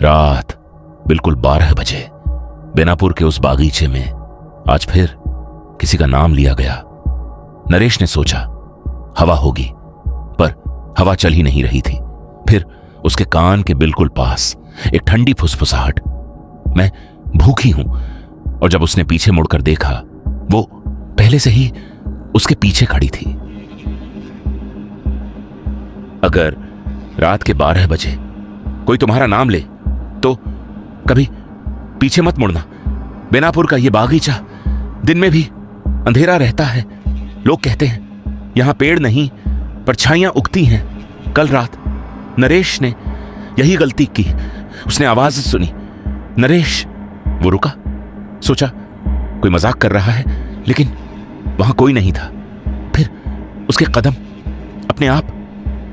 रात बिल्कुल 12 बजे बेनापुर के उस बागीचे में आज फिर किसी का नाम लिया गया। नरेश ने सोचा हवा होगी, पर हवा चल ही नहीं रही थी। फिर उसके कान के बिल्कुल पास एक ठंडी फुसफुसाहट। मैं भूखी हूं। और जब उसने पीछे मुड़कर देखा, वो पहले से ही उसके पीछे खड़ी थी। अगर रात के 12 बजे कोई तुम्हारा नाम ले तो कभी पीछे मत मुड़ना। बेनापुर का यह बागीचा दिन में भी अंधेरा रहता है। लोग कहते हैं यहां पेड़ नहीं परछाइयां उगती हैं। कल रात नरेश ने यही गलती की। उसने आवाज सुनी, नरेश। वो रुका, सोचा कोई मजाक कर रहा है, लेकिन वहां कोई नहीं था। फिर उसके कदम अपने आप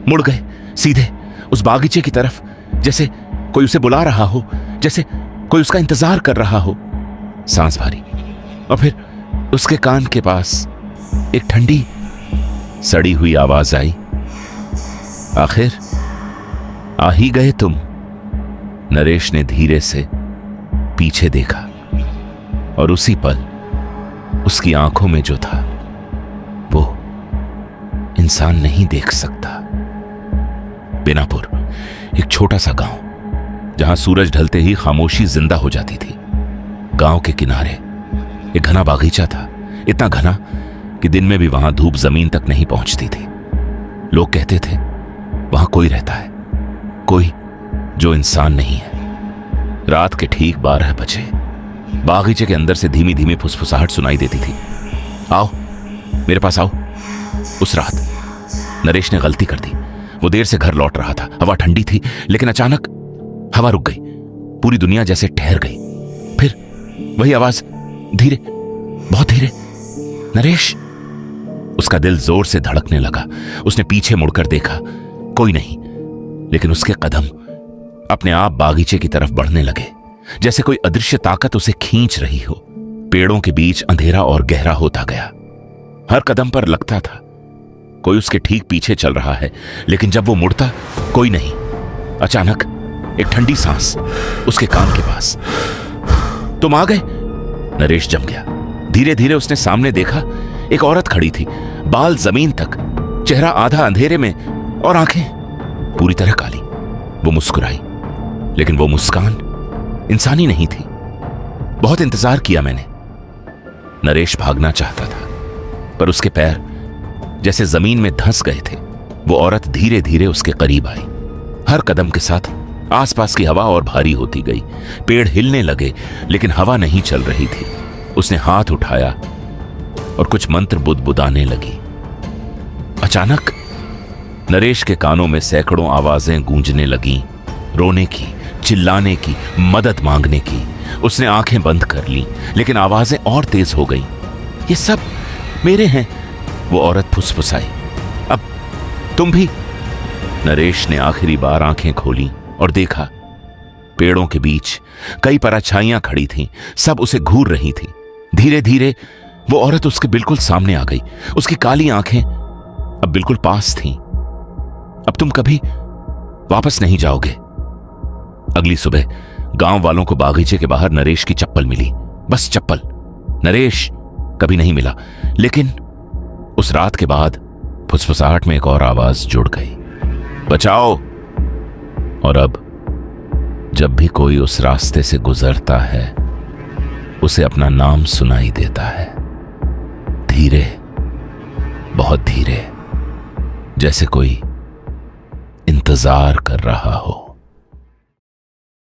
मुड़ गए सीधे उस बागीचे की तरफ, जैसे कोई उसे बुला रहा हो, जैसे कोई उसका इंतजार कर रहा हो। सांस भारी, और फिर उसके कान के पास एक ठंडी सड़ी हुई आवाज आई, आखिर आ ही गए तुम। नरेश ने धीरे से पीछे देखा और उसी पल उसकी आंखों में जो था वो इंसान नहीं देख सकता। बेनापुर एक छोटा सा गांव, जहां सूरज ढलते ही खामोशी जिंदा हो जाती थी। गांव के किनारे एक घना बागीचा था, इतना घना कि दिन में भी वहां धूप जमीन तक नहीं पहुंचती थी। लोग कहते थे वहां कोई रहता है, कोई जो इंसान नहीं है। रात के ठीक 12 बजे बागीचे के अंदर से धीमी धीमी फुसफुसाहट सुनाई देती थी। आओ मेरे पास आओ। उस रात नरेश ने गलती कर दी। वो देर से घर लौट रहा था, हवा ठंडी थी, लेकिन अचानक हवा रुक गई। पूरी दुनिया जैसे ठहर गई। फिर वही आवाज, धीरे, बहुत धीरे, नरेश। उसका दिल जोर से धड़कने लगा। उसने पीछे मुड़कर देखा, कोई नहीं, लेकिन उसके कदम अपने आप बागीचे की तरफ बढ़ने लगे, जैसे कोई अदृश्य ताकत उसे खींच रही हो। पेड़ों के बीच अंधेरा और गहरा होता गया। हर कदम पर लगता था कोई उसके ठीक पीछे चल रहा है, लेकिन जब वो मुड़ता, कोई नहीं। अचानक एक ठंडी सांस उसके कान के पास। तुम आ गए। नरेश जम गया। धीरे धीरे उसने सामने देखा, एक औरत खड़ी थी, बाल जमीन तक, चेहरा आधा अंधेरे में और आंखें पूरी तरह काली। वो मुस्कुराई, लेकिन वो मुस्कान इंसानी नहीं थी। बहुत इंतजार किया मैंने। नरेश भागना चाहता था, पर उसके पैर जैसे जमीन में धंस गए थे। वो औरत धीरे धीरे उसके करीब आई। हर कदम के साथ आसपास की हवा और भारी होती गई। पेड़ हिलने लगे, लेकिन हवा नहीं चल रही थी। उसने हाथ उठाया और कुछ मंत्र बुदबुदाने लगी। अचानक नरेश के कानों में सैकड़ों आवाजें गूंजने लगीं, रोने की, चिल्लाने की, मदद मांगने की। उसने आंखें बंद कर लीं, लेकिन आवाजें और तेज हो गईं। ये सब मेरे हैं, वो औरत फुसफुसाई। अब तुम भी। नरेश ने आखिरी बार आंखें खोली और देखा, पेड़ों के बीच कई परछाइयां खड़ी थीं, सब उसे घूर रही थीं। धीरे धीरे वो औरत उसके बिल्कुल सामने आ गई। उसकी काली आंखें अब बिल्कुल पास थीं। अब तुम कभी वापस नहीं जाओगे। अगली सुबह गांव वालों को बागीचे के बाहर नरेश की चप्पल मिली, बस चप्पल। नरेश कभी नहीं मिला, लेकिन उस रात के बाद फुसफुसाहट में एक और आवाज जुड़ गई, बचाओ। और अब जब भी कोई उस रास्ते से गुजरता है, उसे अपना नाम सुनाई देता है, धीरे, बहुत धीरे, जैसे कोई इंतजार कर रहा हो।